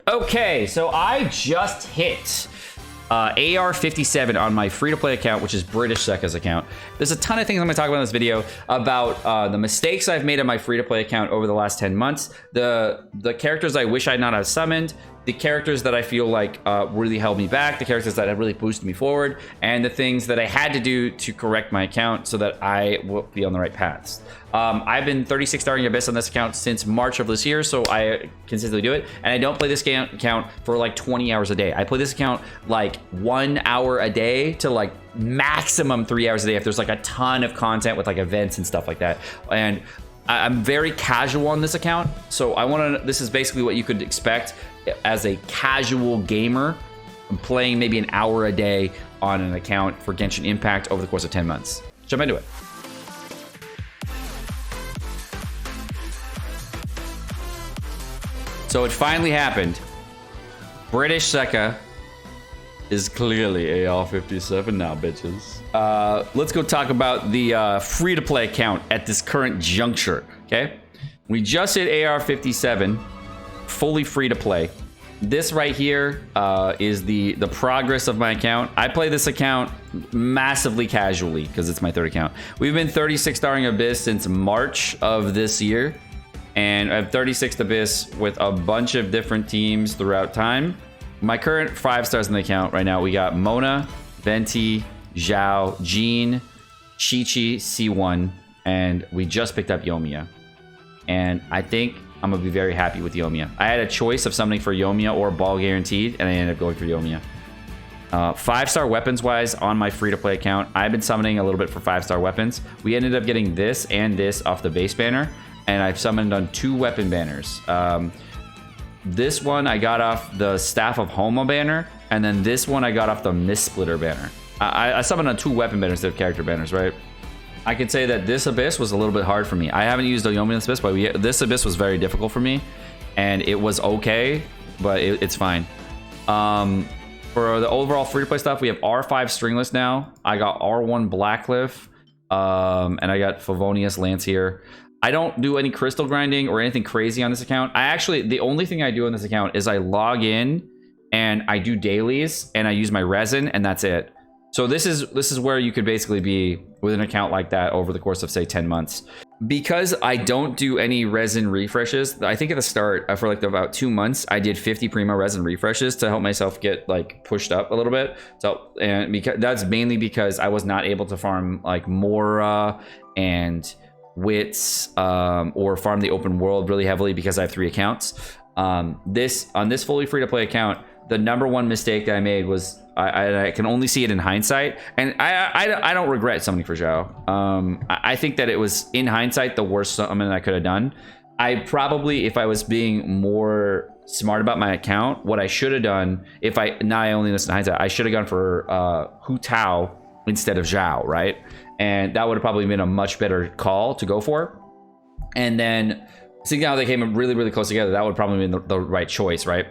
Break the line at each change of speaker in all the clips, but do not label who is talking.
Okay, so I just hit AR57 on my free-to-play account, which is British Seka's account. There's a ton of things I'm going to talk about in this video about the mistakes I've made on my free-to-play account over the last 10 months, the characters I wish I'd not have summoned, the characters that I feel like really held me back, the characters that have really boosted me forward, and the things that I had to do to correct my account so that I will be on the right paths. I've been 36 starring Abyss on this account since March of this year, so I consistently do it. And I don't play this account for like 20 hours a day. I play this account like 1 hour a day to like maximum 3 hours a day if there's like a ton of content with like events and stuff like that. And I'm very casual on this account, so I want to. This is basically what you could expect as a casual gamer. I'm playing maybe an hour a day on an account for Genshin Impact over the course of 10 months. Jump into it. So it finally happened. British Seka is clearly AR57 now, bitches. Let's go talk about the free-to-play account at this current juncture, okay? We just hit AR57, fully free-to-play. This right here is the progress of my account. I play this account massively casually because it's my third account. We've been 36 starring Abyss since March of this year. And I have 36th Abyss with a bunch of different teams throughout time. My current 5 stars in the account right now, we got Mona, Venti, Zhao, Jean, Chi-Chi, C1, and we just picked up Yoimiya. And I think I'm gonna be very happy with Yoimiya. I had a choice of something for Yoimiya or Ball Guaranteed, and I ended up going for Yoimiya. 5-star weapons wise on my free-to-play account, I've been summoning a little bit for 5-star weapons. We ended up getting this and this off the base banner. And I've summoned on 2 weapon banners. This one I got off the Staff of Homa banner, and then this one I got off the Mist Splitter banner. I summoned on 2 weapon banners instead of character banners, right? I can say that this Abyss was a little bit hard for me. I haven't used Yoimiya in this Abyss, but this Abyss was very difficult for me, and it was okay, but it's fine. For the overall free-to-play stuff, we have R5 Stringless now. I got R1 Blackcliff, and I got Favonius Lance here. I don't do any crystal grinding or anything crazy on this account. The only thing I do on this account is I log in and I do dailies and I use my resin, and that's it. So this is where you could basically be with an account like that over the course of say 10 months. Because I don't do any resin refreshes, I think at the start for like about 2 months, I did 50 primo resin refreshes to help myself get like pushed up a little bit. So, and because that's mainly because I was not able to farm like Mora and Wits or farm the open world really heavily because I have 3 accounts. On this fully free-to-play account, the #1 mistake that I made was I can only see it in hindsight, and I don't regret summoning for Zhao. I think that it was in hindsight the worst summon I could have done. I probably, if I was being more smart about my account, what I should have done, I only listen to hindsight, I should have gone for Hu Tao instead of Zhao, right? And that would have probably been a much better call to go for. And then, seeing how they came really, really close together, that would probably be the right choice, right?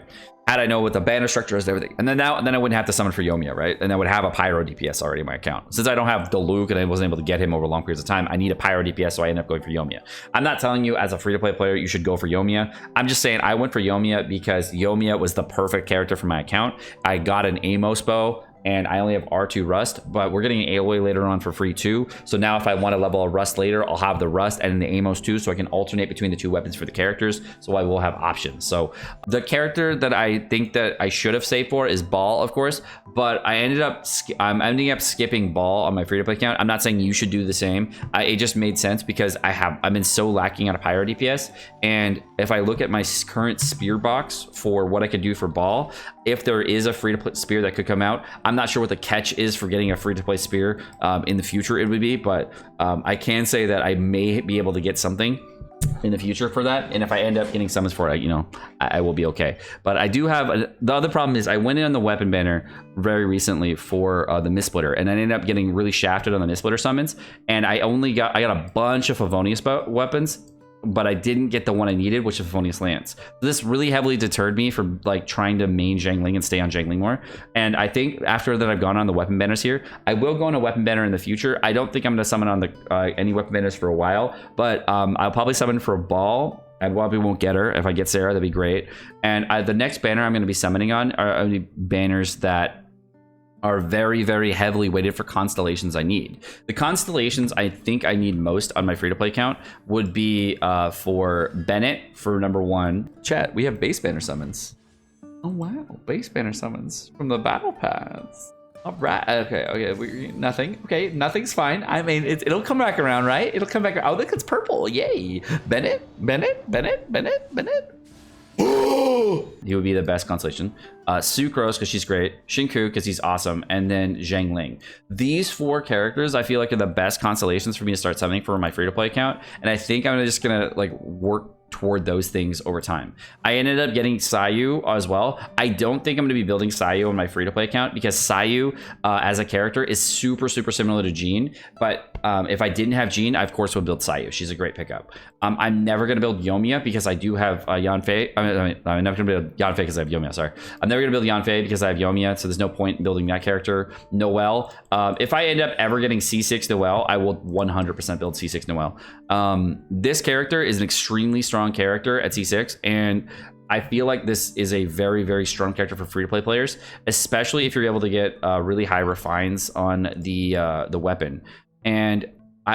Had I know what the banner structure is and everything. And then I wouldn't have to summon for Yoimiya, right? And I would have a Pyro DPS already in my account. Since I don't have Diluc and I wasn't able to get him over long periods of time, I need a Pyro DPS, so I end up going for Yoimiya. I'm not telling you as a free-to-play player you should go for Yoimiya. I'm just saying I went for Yoimiya because Yoimiya was the perfect character for my account. I got an Amos bow, and I only have R2 Rust, but we're getting an Aloy later on for free too. So now if I want to level a Rust later, I'll have the Rust and the Amos too, so I can alternate between the 2 weapons for the characters, so I will have options. So the character that I think that I should have saved for is Ball, of course, but I'm ending up skipping Ball on my free-to-play account. I'm not saying you should do the same. It just made sense because I've been so lacking on a Pyro DPS, and if I look at my current spear box for what I could do for Ball, if there is a free-to-play spear that could come out, I'm not sure what the catch is for getting a free-to-play spear in the future it would be, but I can say that I may be able to get something in the future for that, and if I end up getting summons for it, I will be okay. But I do have the other problem is I went in on the weapon banner very recently for the Mist Splitter, and I ended up getting really shafted on the Mist Splitter summons, and I got a bunch of Favonius weapons, but I didn't get the one I needed, which is Favonius Lance. This really heavily deterred me from like trying to main Zhangling and stay on Zhangling more. And I think after that I've gone on the weapon banners here, I will go on a weapon banner in the future. I don't think I'm going to summon on the any weapon banners for a while, but I'll probably summon for a Ball I probably won't get her. If I get Sarah, that'd be great. And the next banner I'm going to be summoning on are banners that are very, very heavily weighted for constellations I need. The constellations I think I need most on my free-to-play account would be for Bennett for number 1. Chat, we have base banner summons. Oh, wow. Base banner summons from the battle pass. All right. Okay. Nothing. Okay. Nothing's fine. I mean, it'll come back around, right? It'll come back. Oh, look, it's purple. Yay. Bennett. He would be the best constellation. Sucrose, because she's great. Shinku, because he's awesome. And then Zhangling. These 4 characters, I feel like, are the best constellations for me to start summoning for my free-to-play account. And I think I'm just going to, like, work toward those things over time. I ended up getting Sayu as well. I don't think I'm going to be building Sayu on my free-to-play account because Sayu as a character is super similar to Jean. But if I didn't have Jean, I of course would build Sayu. She's a great pickup. I'm never going to build Yoimiya because I do have Yanfei. I'm never going to build Yanfei because I have Yoimiya, sorry. I'm never going to build Yanfei because I have Yoimiya, so there's no point in building that character. Noelle. If I end up ever getting C6 Noelle, I will 100% build C6 Noelle. This character is an extremely strong character at C6, and I feel like this is a very strong character for free-to-play players, especially if you're able to get really high refines on the weapon. And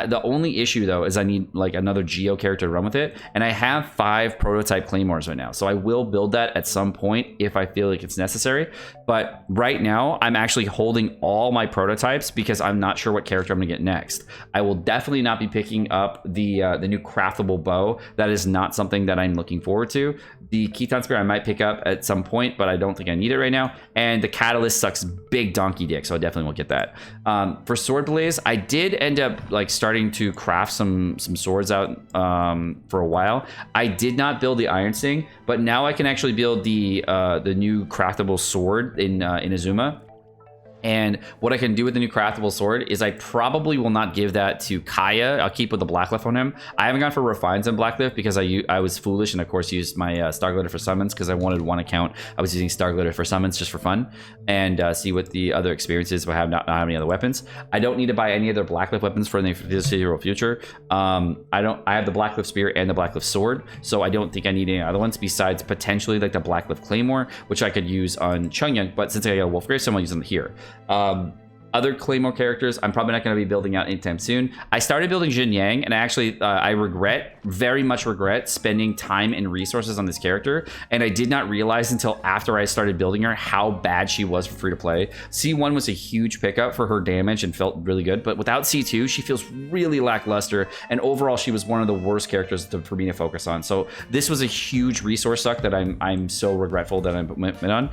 the only issue though is I need like another Geo character to run with it, and I have 5 prototype claymores right now, so I will build that at some point if I feel like it's necessary. But right now I'm actually holding all my prototypes because I'm not sure what character I'm gonna get next. I will definitely not be picking up the new craftable bow. That is not something that I'm looking forward to. The Keaton Spear I might pick up at some point, but I don't think I need it right now. And the Catalyst sucks big donkey dick, so I definitely won't get that. For Sword Blaze, I did end up like starting to craft some swords out for a while. I did not build the Iron Sting, but now I can actually build the new craftable sword in Azuma. And what I can do with the new craftable sword is I probably will not give that to Kaya. I'll keep with the Blacklift on him. I haven't gone for refines on Blacklift because I was foolish and of course used my Star Glitter for summons because I wanted one account. I was using Star Glitter for summons just for fun and see what the other experiences if I have not have any other weapons. I don't need to buy any other Blacklift weapons for the foreseeable future. I have the Blacklift Spear and the Blacklift Sword, so I don't think I need any other ones besides potentially like the Blacklift Claymore, which I could use on Chungyang, but since I got a Wolf Gravestone, I'll use them here. Other Claymore characters, I'm probably not going to be building out anytime soon. I started building Jin Yang, and I actually, very much regret spending time and resources on this character, and I did not realize until after I started building her how bad she was for free-to-play. C1 was a huge pickup for her damage and felt really good, but without C2, she feels really lackluster, and overall, she was one of the worst characters for me to focus on. So this was a huge resource suck that I'm so regretful that I went on.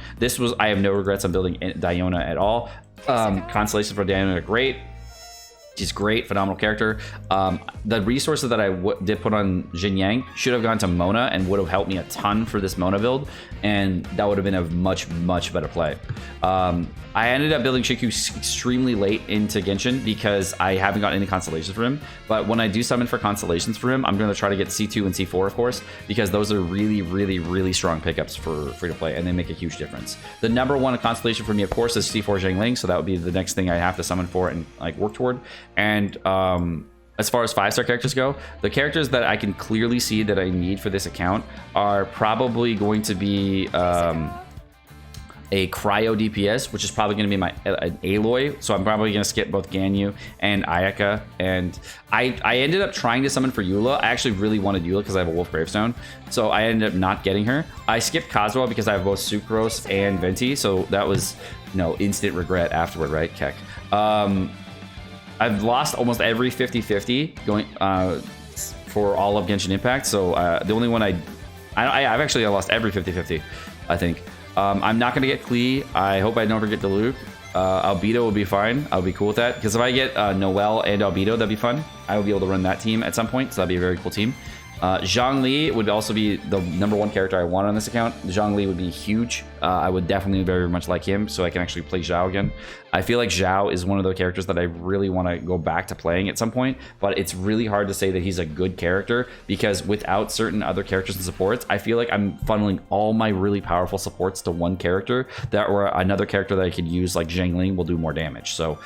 I have no regrets on building Diona at all. Constellations for Diana are great. She's great, phenomenal character. The resources that I did put on Jin Yang should have gone to Mona and would have helped me a ton for this Mona build, and that would have been a much better play. I ended up building Shikyu extremely late into Genshin because I haven't gotten any constellations for him, but when I do summon for constellations for him, I'm going to try to get C2 and C4 of course, because those are really strong pickups for free to play and they make a huge difference. The number 1 constellation for me of course is C4 Zhangling, so that would be the next thing I have to summon for and like work toward. And as far as 5-star characters go, the characters that I can clearly see that I need for this account are probably going to be a Cryo DPS, which is probably going to be an Aloy, so I'm probably going to skip both Ganyu and Ayaka. And I ended up trying to summon for Eula. I actually really wanted Eula because I have a Wolf Gravestone, so I ended up not getting her. I skipped Kazuha because I have both Sucrose and Venti, so that was instant regret afterward, right, Keck? I've lost almost every 50-50 going for all of Genshin Impact, so the only one I've actually lost every 50-50, I think. I'm not going to get Klee. I hope I never get Diluc. Albedo will be fine. I'll be cool with that, because if I get Noelle and Albedo, that'd be fun. I will be able to run that team at some point, so that'd be a very cool team. Zhongli would also be the number 1 character I want on this account. Zhongli would be huge. I would definitely very much like him, so I can actually play Zhao again. I feel like Zhao is one of the characters that I really want to go back to playing at some point, but it's really hard to say that he's a good character, because without certain other characters and supports, I feel like I'm funneling all my really powerful supports to one character, or another character that I could use like Zhangling will do more damage. So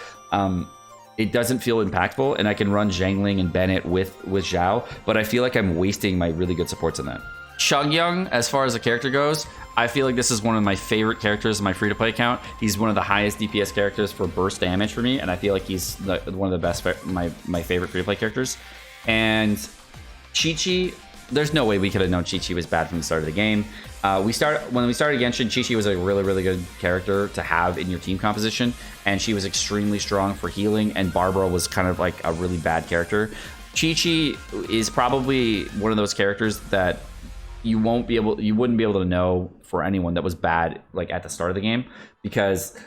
it doesn't feel impactful, and I can run Zhangling and Bennett with Zhao, but I feel like I'm wasting my really good supports on that. Chungyang, as far as the character goes, I feel like this is one of my favorite characters in my free-to-play account. He's one of the highest DPS characters for burst damage for me, and I feel like he's one of the best, my favorite free-to-play characters. And Chi-Chi, there's no way we could have known Chi-Chi was bad from the start of the game. When we started Genshin, Chi-Chi was a really, really good character to have in your team composition, and she was extremely strong for healing, and Barbara was kind of like a really bad character. Chi-Chi is probably one of those characters that you wouldn't be able to know for anyone that was bad like at the start of the game, because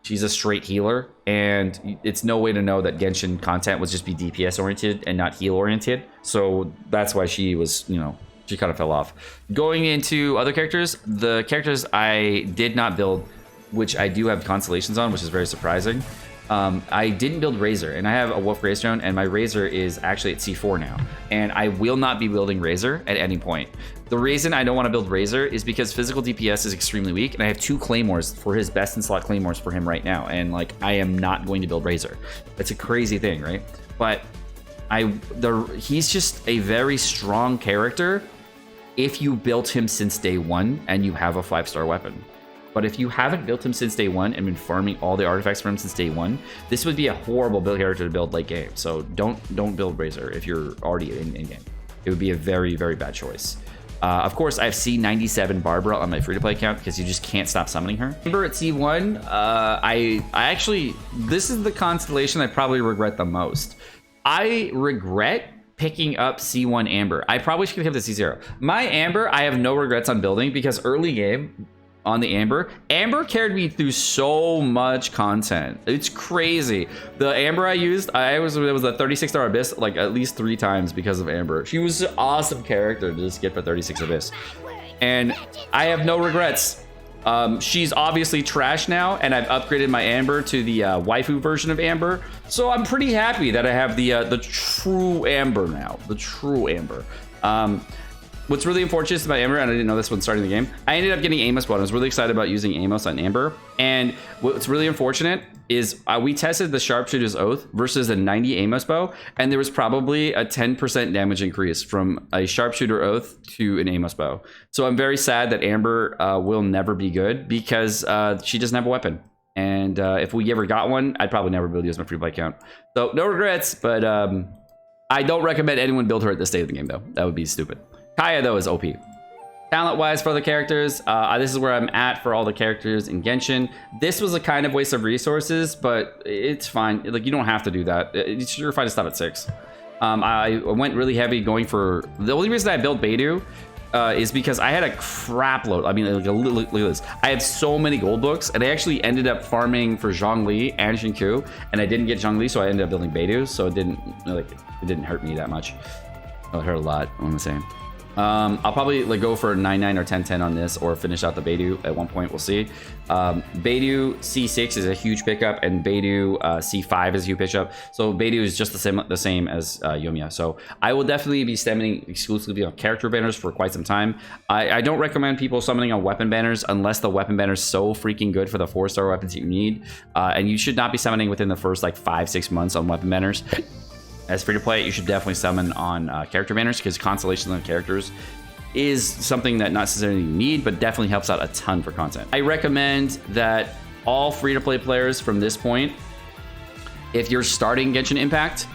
she's a straight healer, and it's no way to know that Genshin content would just be DPS oriented and not heal oriented. So that's why she was, she kind of fell off. Going into other characters, the characters I did not build, which I do have constellations on, which is very surprising. I didn't build Razor, and I have a Wolf Greystone, and my Razor is actually at C4 now, and I will not be building Razor at any point. The reason I don't want to build Razor is because physical DPS is extremely weak, and I have 2 Claymores for his best in slot Claymores for him right now, and like I am not going to build Razor. It's a crazy thing, right? But he's just a very strong character if you built him since day 1 and you have a 5-star weapon. But if you haven't built him since day 1 and been farming all the artifacts for him since day 1, this would be a horrible build character to build late game. So don't build Razor if you're already in game. It would be a very, very bad choice. Of course, I have C97 Barbara on my free-to-play account because you just can't stop summoning her. Amber at C1, I actually, this is the constellation I probably regret the most. I regret picking up C1 Amber. I probably should have kept the C0. My Amber, I have no regrets on building because early game, on the Amber carried me through so much content. It's crazy. The Amber I used, it was a 36-star Abyss like at least 3 times because of Amber. She was an awesome character to just get for 36 Abyss. And I have no regrets. She's obviously trash now, and I've upgraded my Amber to the waifu version of Amber. So I'm pretty happy that I have the true Amber now. The true Amber. What's really unfortunate about Amber, and I didn't know this when starting the game, I ended up getting Amos Blood. I was really excited about using Amos on Amber. And what's really unfortunate is we tested the Sharpshooter's Oath versus a 90 Amos bow, and there was probably a 10% damage increase from a Sharpshooter Oath to an Amos bow. So I'm very sad that Amber will never be good because she doesn't have a weapon. And if we ever got one, I'd probably never be able to use my free play account. So no regrets, but I don't recommend anyone build her at this stage of the game, though. That would be stupid. Kaya, though, is OP. Talent-wise for the characters, this is where I'm at for all the characters in Genshin. This was a kind of waste of resources, but it's fine. Like, you don't have to do that. It's sure fine to stop at 6. I went really heavy going for... The only reason I built Beidou is because I had a crap load. I mean, like, look at this. I have so many gold books, and I actually ended up farming for Zhongli and Xingqiu, and I didn't get Zhongli, so I ended up building Beidou, so it didn't hurt me that much. Oh, it hurt a lot, I'm saying. I'll probably like go for 9-9 or 10-10 on this, or finish out the Beidou at one point. We'll see. Beidou C6 is a huge pickup, and Beidou C5 is a huge pickup. So Beidou is just the same as Yoimiya. So I will definitely be summoning exclusively on character banners for quite some time. I don't recommend people summoning on weapon banners unless the weapon banner is so freaking good for the 4-star weapons you need. And you should not be summoning within the first like 5-6 months on weapon banners. As free to play, you should definitely summon on character banners, because constellations on characters is something that not necessarily you need, but definitely helps out a ton for content. I recommend that all free to play players from this point, if you're starting Genshin Impact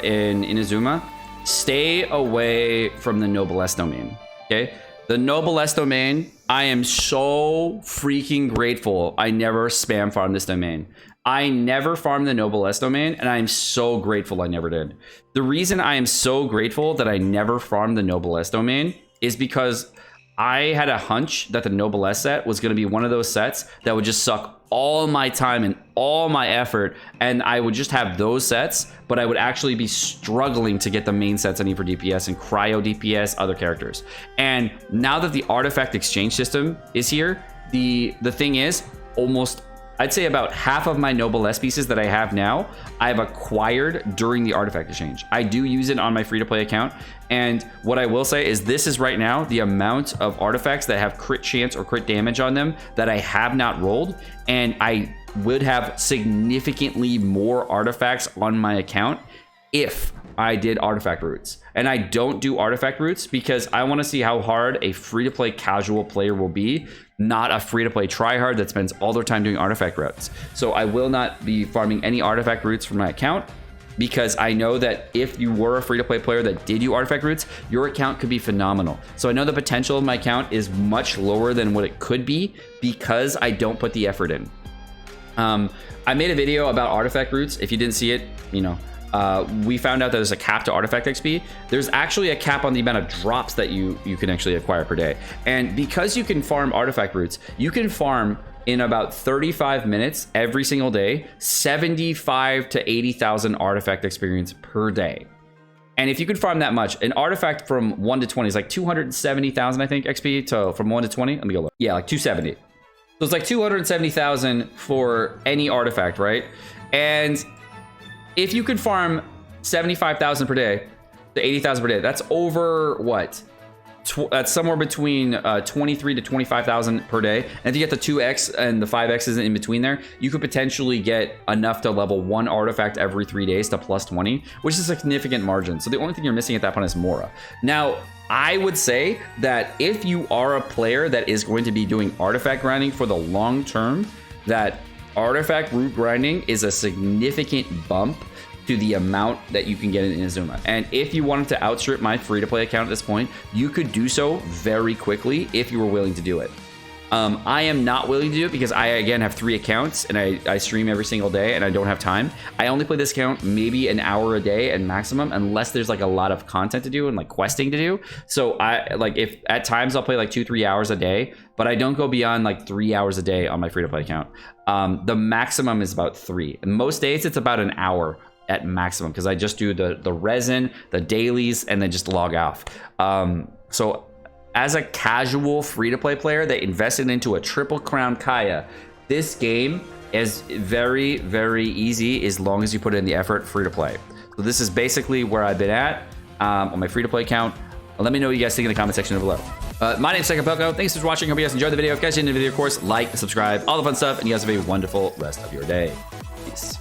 in Inazuma, stay away from the Noblesse domain. Okay, the Noblesse domain, I am so freaking grateful I never spam farm this domain. I never farmed the Noblesse domain, and I'm so grateful I never did. The reason I am so grateful that I never farmed the Noblesse domain is because I had a hunch that the Noblesse set was going to be one of those sets that would just suck all my time and all my effort, and I would just have those sets, but I would actually be struggling to get the main sets I need for DPS and cryo DPS, other characters. And now that the artifact exchange system is here, the thing is, almost I'd say about half of my Noblesse pieces that I have now, I've acquired during the artifact exchange. I do use it on my free-to-play account, and what I will say is this is right now the amount of artifacts that have crit chance or crit damage on them that I have not rolled, and I would have significantly more artifacts on my account if I did artifact routes. And I don't do artifact routes because I want to see how hard a free-to-play casual player will be, not a free-to-play tryhard that spends all their time doing artifact routes. So I will not be farming any artifact routes for my account, because I know that if you were a free-to-play player that did do artifact routes, your account could be phenomenal. So I know the potential of my account is much lower than what it could be because I don't put the effort in. I made a video about artifact routes. If you didn't see it, you know, we found out that there's a cap to artifact XP. There's actually a cap on the amount of drops that you can actually acquire per day. And because you can farm artifact routes, you can farm in about 35 minutes every single day, 75 to 80,000 artifact experience per day. And if you could farm that much, an artifact from 1 to 20 is like 270,000, I think, XP. So from 1 to 20, let me go look. Yeah, like 270. So it's like 270,000 for any artifact, right? And if you could farm 75,000 per day to 80,000 per day, that's over what? That's somewhere between 23 to 25,000 per day. And if you get the 2x and the 5x's in between there, you could potentially get enough to level 1 artifact every 3 days to plus 20, which is a significant margin. So the only thing you're missing at that point is Mora. Now, I would say that if you are a player that is going to be doing artifact grinding for the long term, that artifact route grinding is a significant bump to the amount that you can get in Inazuma. And if you wanted to outstrip my free-to-play account at this point, you could do so very quickly if you were willing to do it. I am not willing to do it because I, again, have 3 accounts and I stream every single day and I don't have time. I only play this account maybe an hour a day at maximum, unless there's like a lot of content to do and like questing to do. So if at times I'll play like 2-3 hours a day, but I don't go beyond like 3 hours a day on my free-to-play account. The maximum is about 3. And most days it's about an hour at maximum because I just do the resin, the dailies, and then just log off. So as a casual free-to-play player that invested into a Triple Crown Kaya, this game is very, very easy as long as you put in the effort free-to-play. So this is basically where I've been at on my free-to-play account. Let me know what you guys think in the comment section below. My name's Sekapoko. Thanks for watching. Hope you guys enjoyed the video. If you guys enjoyed the video, of course, like, subscribe, all the fun stuff, and you guys have a wonderful rest of your day. Peace.